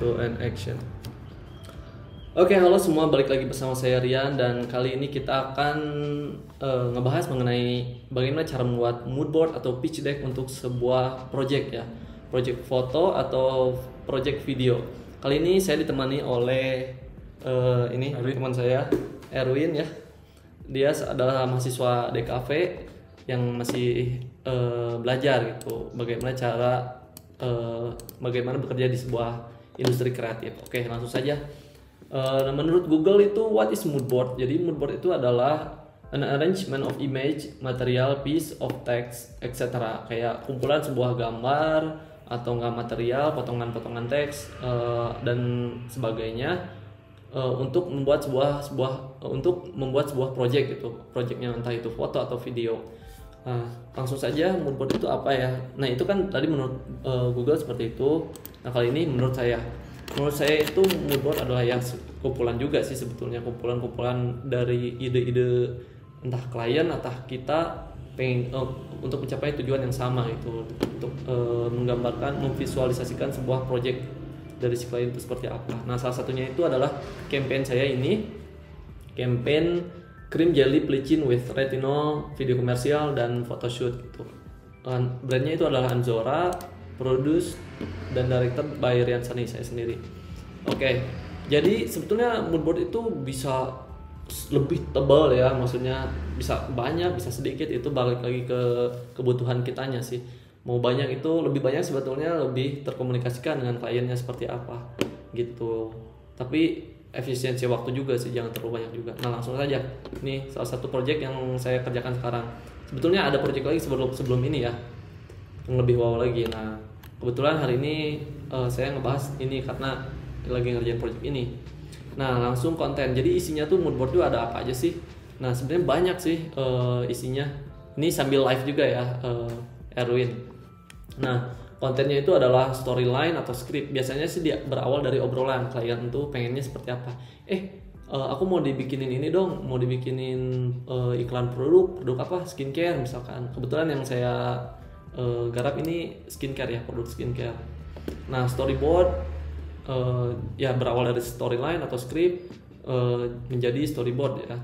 to an action. Oke, halo semua, balik lagi bersama saya Rian, dan kali ini kita akan ngebahas mengenai bagaimana cara membuat mood board atau pitch deck untuk sebuah project ya, project foto atau project video. Kali ini saya ditemani oleh teman saya Erwin ya. Dia adalah mahasiswa DKV yang masih belajar gitu bagaimana bagaimana bekerja di sebuah industri kreatif. Oke, langsung saja. Menurut Google itu what is mood board? Jadi mood board itu adalah an arrangement of image, material, piece of text, etc. Kayak kumpulan sebuah gambar atau enggak material, potongan-potongan teks dan sebagainya untuk membuat sebuah project gitu. Projectnya entah itu foto atau video. Langsung saja, mood board itu apa ya? Nah, itu kan tadi menurut Google seperti itu. Nah, kali ini menurut saya itu mood board adalah yang kumpulan juga sih sebetulnya, kumpulan dari ide-ide entah klien atau kita pengen untuk mencapai tujuan yang sama itu, untuk menggambarkan, memvisualisasikan sebuah project dari si klien itu seperti apa. Nah, salah satunya itu adalah campaign saya ini, campaign cream jelly bleaching with retinol, video komersial dan photoshoot gitu. Brandnya itu adalah Anzora, produce dan directed by Rian Sani, saya sendiri. Oke, jadi sebetulnya mood board itu bisa lebih tebal ya, maksudnya bisa banyak, bisa sedikit, itu balik lagi ke kebutuhan kitanya sih. Mau banyak itu lebih banyak sebetulnya lebih terkomunikasikan dengan kliennya seperti apa gitu. Tapi efisiensi waktu juga sih, jangan terlalu banyak juga. Nah, langsung saja. Ini salah satu project yang saya kerjakan sekarang. Sebetulnya ada project lagi sebelum ini ya, yang lebih wow lagi. Nah, kebetulan hari ini saya ngebahas ini karena lagi ngerjain project ini. Nah, langsung konten. Jadi isinya tuh mood board itu ada apa aja sih? Nah, sebenarnya banyak sih isinya. Ini sambil live juga ya, Erwin. Nah, kontennya itu adalah storyline atau script. Biasanya sih dia berawal dari obrolan klien tuh pengennya seperti apa. Aku mau dibikinin ini dong, mau dibikinin iklan produk apa, skincare misalkan. Kebetulan yang saya garap ini skincare ya, produk skincare. Nah, storyboard ya berawal dari storyline atau script menjadi storyboard ya.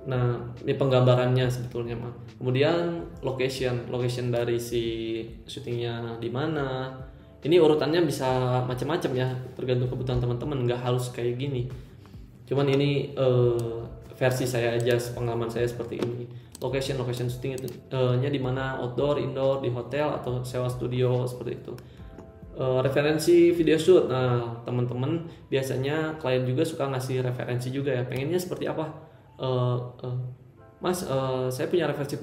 Nah, ini penggambarannya sebetulnya mah. Kemudian location dari si syutingnya di mana. Ini urutannya bisa macam-macam ya, tergantung kebutuhan teman-teman, nggak harus kayak gini. Cuman ini versi saya aja, pengalaman saya seperti ini. Location syuting itu nya di mana, outdoor, indoor, di hotel atau sewa studio seperti itu. Referensi video shoot. Nah, teman-teman biasanya klien juga suka ngasih referensi juga ya. Pengennya seperti apa? Mas, saya punya referensi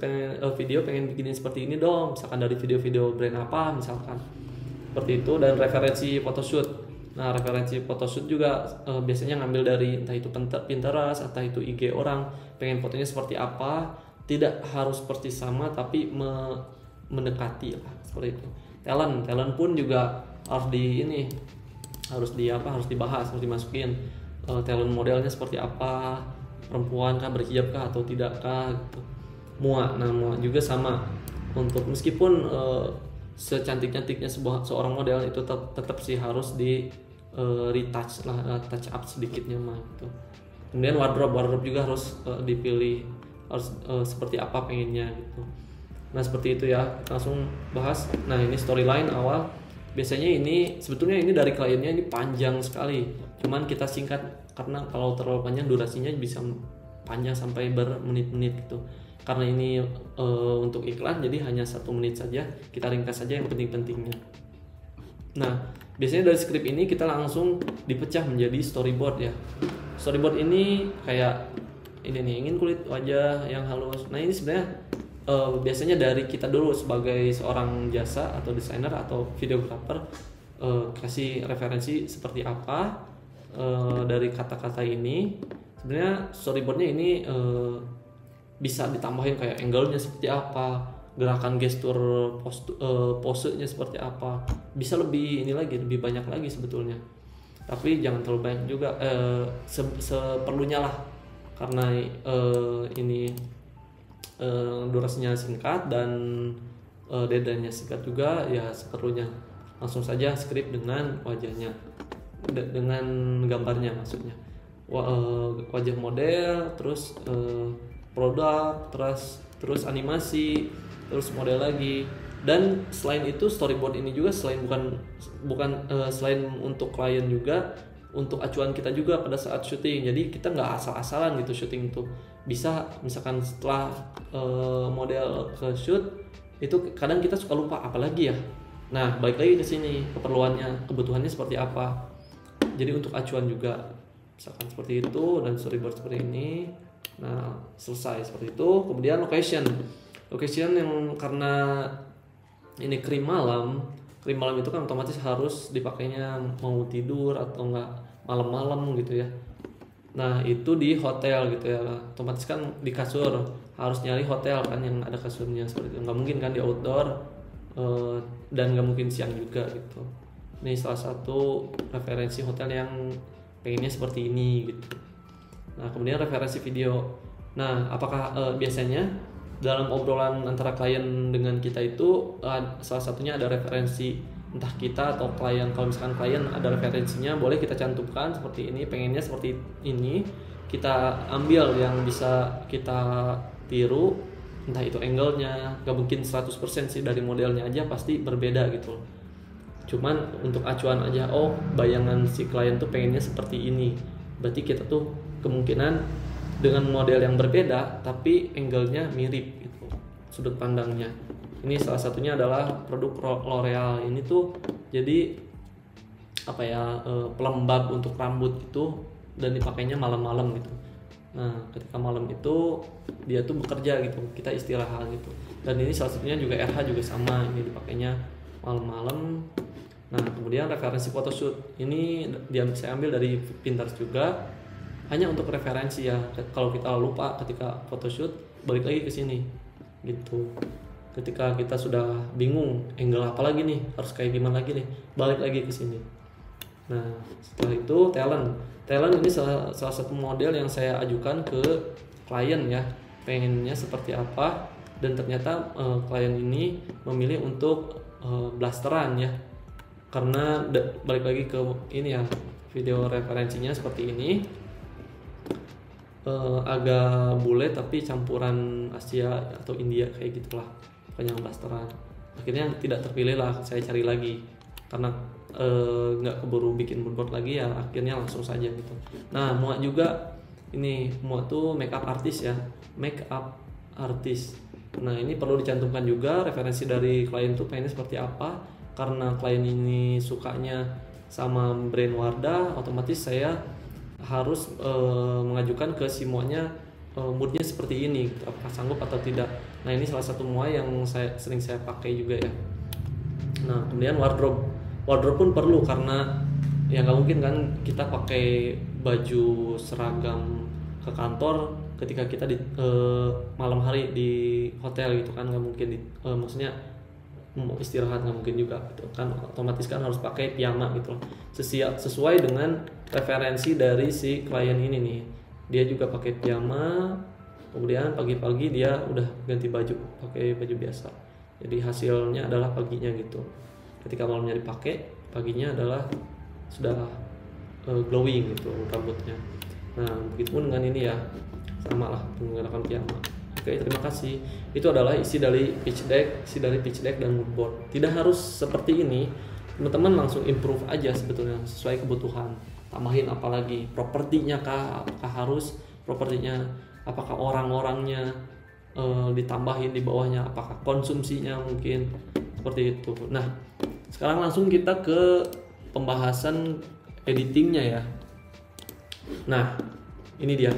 video, pengen bikinin seperti ini dong. Misalkan dari video-video brand apa misalkan. Seperti itu. Dan referensi photoshoot. Nah, referensi photoshoot juga biasanya ngambil dari entah itu Pinterest, entah itu IG orang. Pengen fotonya seperti apa? Tidak harus persis sama, tapi mendekati lah, seperti itu. Talent pun juga harus dibahas, harus dimasukin. Talent modelnya seperti apa, perempuan kah, berhijab kah atau tidak kah gitu. Mua juga sama, untuk meskipun secantik-cantiknya seorang model itu tetap sih harus di retouch lah, touch up sedikitnya mah gitu. Kemudian wardrobe juga harus dipilih, harus seperti apa pengennya gitu. Nah, seperti itu ya, kita langsung bahas. Nah, ini storyline awal. Biasanya ini sebetulnya ini dari kliennya ini panjang sekali, cuman kita singkat karena kalau terlalu panjang durasinya bisa panjang sampai bermenit-menit gitu. Karena ini untuk iklan, jadi hanya 1 menit saja, kita ringkas saja yang penting-pentingnya. Nah, biasanya dari skrip ini kita langsung dipecah menjadi storyboard ya. Storyboard ini kayak ini nih, ingin kulit wajah yang halus. Nah, ini sebenarnya biasanya dari kita dulu sebagai seorang jasa atau desainer atau videographer, kasih referensi seperti apa dari kata-kata ini. Sebenarnya storyboardnya ini bisa ditambahin kayak angle-nya seperti apa, gerakan gestur, posenya seperti apa. Bisa lebih lebih banyak lagi sebetulnya, tapi jangan terlalu banyak juga, seperlunya lah, karena ini durasinya singkat dan deadline-nya singkat juga ya, seperlunya. Langsung saja skrip dengan wajahnya. dengan gambarnya, maksudnya wajah model, terus produk, terus animasi, terus model lagi. Dan selain itu storyboard ini juga selain selain untuk klien juga untuk acuan kita juga pada saat syuting. Jadi kita nggak asal-asalan gitu syuting itu. Bisa misalkan setelah model ke shoot itu kadang kita suka lupa apalagi ya. Nah, balik lagi ke sini, kebutuhannya seperti apa. Jadi untuk acuan juga misalkan seperti itu dan storyboard seperti ini. Nah, selesai seperti itu. Kemudian location yang karena ini krim malam itu kan otomatis harus dipakainya mau tidur atau enggak malam-malam gitu ya. Nah, itu di hotel gitu ya, otomatis kan di kasur, harus nyari hotel kan yang ada kasurnya seperti itu. Nggak mungkin kan di outdoor, dan nggak mungkin siang juga gitu. Ini salah satu referensi hotel yang pengennya seperti ini gitu. Nah, kemudian referensi video. Nah, apakah biasanya dalam obrolan antara klien dengan kita itu salah satunya ada referensi, entah kita atau klien. Kalau misalkan klien ada referensinya, boleh kita cantumkan seperti ini, pengennya seperti ini, kita ambil yang bisa kita tiru, entah itu angle-nya, gak mungkin 100% sih dari modelnya aja pasti berbeda gitu. Cuman untuk acuan aja, oh bayangan si klien tuh pengennya seperti ini, berarti kita tuh kemungkinan dengan model yang berbeda tapi angle-nya mirip gitu, sudut pandangnya. Ini salah satunya adalah produk L'Oreal ini tuh, jadi apa ya, pelembab untuk rambut itu, dan dipakainya malam-malam gitu. Nah, ketika malam itu dia tuh bekerja gitu, kita istirahat gitu. Dan ini salah satunya juga RH juga sama, ini dipakainya malam-malam. Nah, kemudian referensi photoshoot ini saya ambil dari Pinterest juga, hanya untuk referensi ya. Kalau kita lupa ketika photoshoot, balik lagi ke sini gitu. Ketika kita sudah bingung angle apa lagi nih, harus kayak gimana lagi nih, balik lagi ke sini. Nah, setelah itu talent ini salah satu model yang saya ajukan ke klien ya, pengennya seperti apa. Dan ternyata klien ini memilih untuk blasteran ya, karena balik lagi ke ini ya, video referensinya seperti ini, agak bule tapi campuran Asia atau India kayak gitulah, pokoknya blasteran. Akhirnya tidak terpilih lah, saya cari lagi karena nggak keburu bikin moodboard lagi ya, akhirnya langsung saja gitu. Nah, Mua juga ini, Mua tuh makeup artist ya, makeup artist. Nah, ini perlu dicantumkan juga referensi dari klien tuh pengennya seperti apa. Karena klien ini sukanya sama brand Wardah, otomatis saya harus mengajukan ke si Mua-nya moodnya seperti ini, apakah sanggup atau tidak. Nah, ini salah satu Mua yang sering saya pakai juga ya. Nah, kemudian wardrobe pun perlu, karena ya nggak mungkin kan kita pakai baju seragam ke kantor ketika kita di malam hari di hotel gitu kan, nggak mungkin maksudnya mau istirahat nggak mungkin juga gitu kan, otomatis kan harus pakai piyama gitu loh, sesuai dengan referensi dari si klien ini nih. Dia juga pakai piyama, kemudian pagi-pagi dia udah ganti baju, pakai baju biasa, jadi hasilnya adalah paginya gitu. Ketika malamnya dipakai, paginya adalah sudah glowing gitu rambutnya. Nah, begitupun dengan ini ya, sama lah menggunakan piyama. Oke, terima kasih. Itu adalah isi dari pitch deck dan moodboard. Tidak harus seperti ini, teman-teman langsung improve aja sebetulnya sesuai kebutuhan. Tambahin apalagi, propertinya kah? Apakah harus propertinya? Apakah orang-orangnya ditambahin di bawahnya? Apakah konsumsinya mungkin seperti itu? Nah, sekarang langsung kita ke pembahasan editingnya ya. Nah, ini dia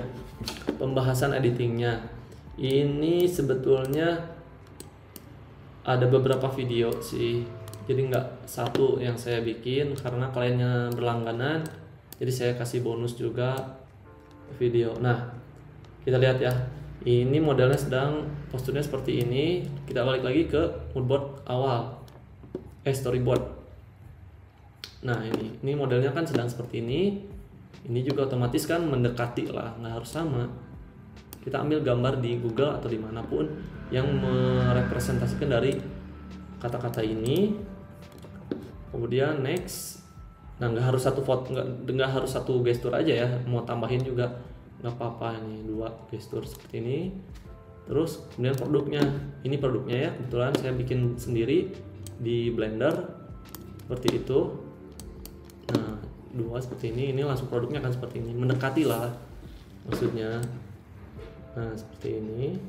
pembahasan editingnya. Ini sebetulnya ada beberapa video sih, jadi nggak satu yang saya bikin karena kliennya berlangganan, jadi saya kasih bonus juga video. Nah, kita lihat ya, ini modelnya sedang posturnya seperti ini. Kita balik lagi ke moodboard awal, storyboard. Nah, ini modelnya kan sedang seperti ini. Ini juga otomatis kan mendekati lah, nggak harus sama. Kita ambil gambar di Google atau dimanapun yang merepresentasikan dari kata-kata ini. Kemudian next, Nah, nggak harus satu foto, nggak harus satu gestur aja ya, mau tambahin juga nggak apa-apa. Ini 2 gestur seperti ini. Terus kemudian produknya, ini produknya ya, kebetulan saya bikin sendiri di Blender seperti itu. Nah, 2 seperti ini langsung produknya akan seperti ini, mendekati lah maksudnya. Nah, seperti ini.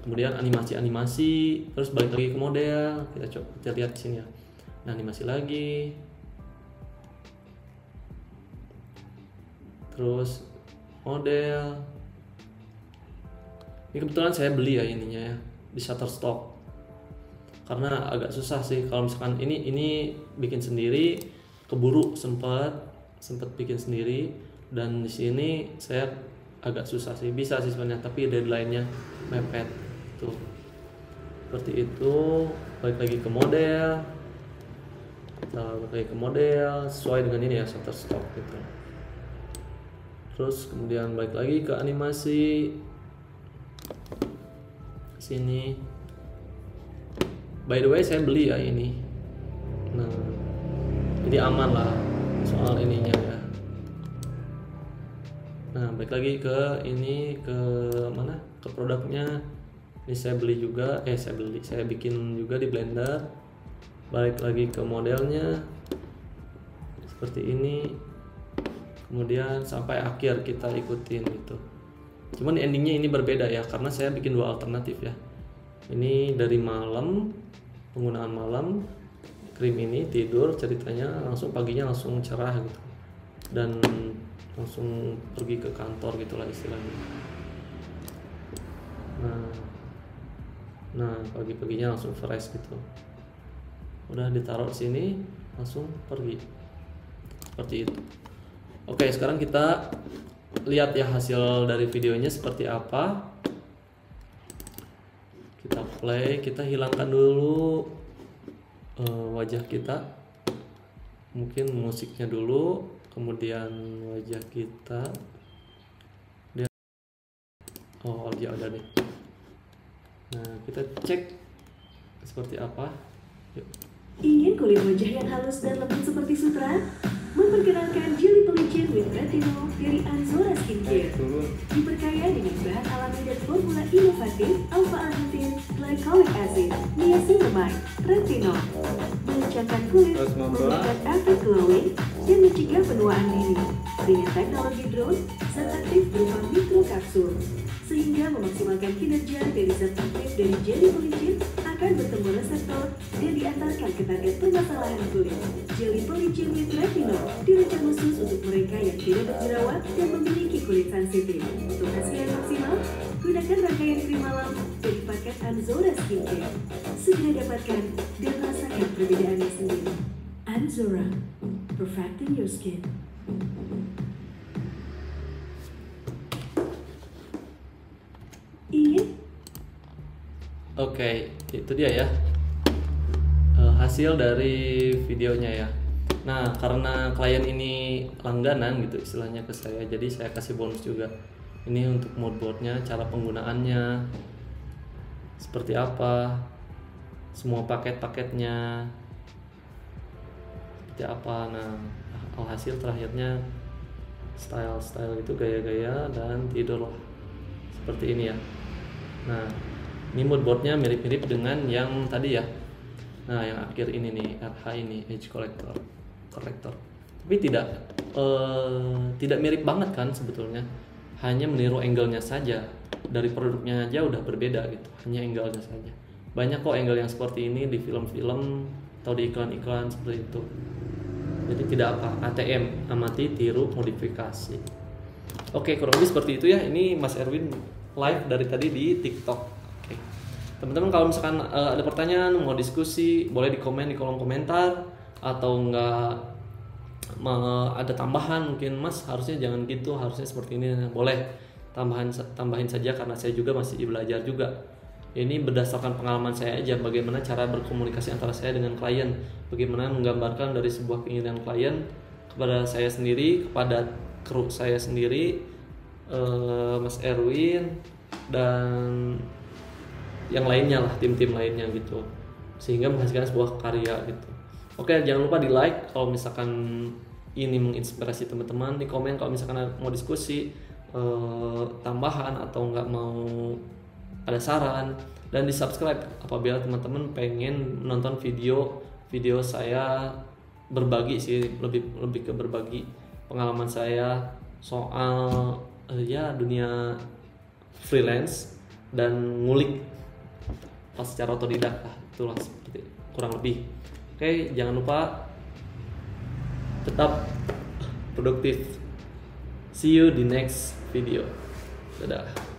Kemudian animasi, terus balik lagi ke model. Kita lihat di sini ya. Nah, animasi lagi. Terus model. Ini kebetulan saya beli ya ininya ya di Shutterstock. Karena agak susah sih kalau misalkan ini bikin sendiri, keburu sempat bikin sendiri, dan di sini saya agak susah sih. Bisa sih sebenarnya, tapi deadline-nya mepet tuh. Seperti itu. Balik lagi ke model. Balik lagi ke model sesuai dengan ini ya, Shutterstock gitu. Terus kemudian balik lagi ke animasi. Sini. By the way, saya beli ya ini. Nah, jadi aman lah soal ininya ya. Nah, balik lagi ke ini, ke mana? Ke produknya. Ini saya beli juga, saya bikin juga di Blender. Balik lagi ke modelnya. Seperti ini. Kemudian sampai akhir kita ikutin gitu. Cuman endingnya ini berbeda ya, karena saya bikin 2 alternatif ya. Ini dari malam, penggunaan malam, krim ini tidur ceritanya, langsung paginya langsung cerah gitu, dan langsung pergi ke kantor gitulah istilahnya. Nah pagi-paginya langsung fresh gitu, udah ditaruh sini langsung pergi seperti itu. Oke, sekarang kita lihat ya hasil dari videonya seperti apa. Kita play, kita hilangkan dulu wajah kita, mungkin musiknya dulu, kemudian wajah kita. Dia ada nih. Nah, kita cek seperti apa. Yuk. Ingin kulit wajah yang halus dan lembut seperti sutra? Memperkenalkan Jelly Pelicin with Retinol dari Anzora Skincare. Diperkaya dengan bahan alami dan formula inovatif alpha-arbutin, glycolic acid, niacinamide, retinol, mengencangkan kulit, memberikan efek glowing, dan mencegah penuaan dini. Dengan teknologi drone, zat aktif berupa mikrokapsul, sehingga memaksimalkan kinerja dari zat aktif dari Jelly Pelicin akan bertemu reseptor dan diantarkan ke target permasalahan kulit. Jelly Pelicin with Retinol dirancang khusus untuk mereka yang tidak berjerawat dan memiliki kulit sensitif. Untuk hasil yang maksimal, gunakan rangkaian krim malam dari paket Anzora Skincare. Segera dapatkan dan rasakan perbedaannya sendiri. Anzora, perfecting your skin. Oke, itu dia ya hasil dari videonya ya. Nah, karena klien ini langganan gitu istilahnya ke saya, jadi saya kasih bonus juga. Ini untuk moodboardnya, cara penggunaannya seperti apa, semua paket-paketnya seperti apa. Nah, hasil terakhirnya style itu gaya-gaya dan tidur lah seperti ini ya. Nah, ini moodboardnya mirip-mirip dengan yang tadi ya. Nah, yang akhir ini nih, RH ini, Edge Corrector. Tapi tidak mirip banget kan sebetulnya. Hanya meniru angle-nya saja. Dari produknya aja udah berbeda gitu. Hanya angle-nya saja. Banyak kok angle yang seperti ini di film-film atau di iklan-iklan seperti itu. Jadi tidak apa, ATM, amati, tiru, modifikasi. Oke, kurang lebih seperti itu ya. Ini Mas Erwin live dari tadi di TikTok. Oke. Teman-teman kalau misalkan ada pertanyaan, mau diskusi, boleh di komen di kolom komentar, atau enggak ada tambahan mungkin, Mas harusnya jangan gitu, harusnya seperti ini, boleh tambahin saja, karena saya juga masih belajar juga. Ini berdasarkan pengalaman saya aja, bagaimana cara berkomunikasi antara saya dengan klien, bagaimana menggambarkan dari sebuah keinginan klien kepada saya sendiri, kepada kru saya sendiri, Mas Erwin dan yang lainnya lah, tim-tim lainnya gitu, sehingga menghasilkan sebuah karya gitu. Oke, jangan lupa di like kalau misalkan ini menginspirasi teman-teman, di komen kalau misalkan mau diskusi tambahan atau nggak mau ada saran, dan di subscribe apabila teman-teman pengen menonton video saya berbagi sih, lebih ke berbagi pengalaman saya soal ya dunia freelance dan ngulik pas secara otodidak lah, itulah seperti kurang lebih. Oke, jangan lupa tetap produktif. See you di next video. Dadah.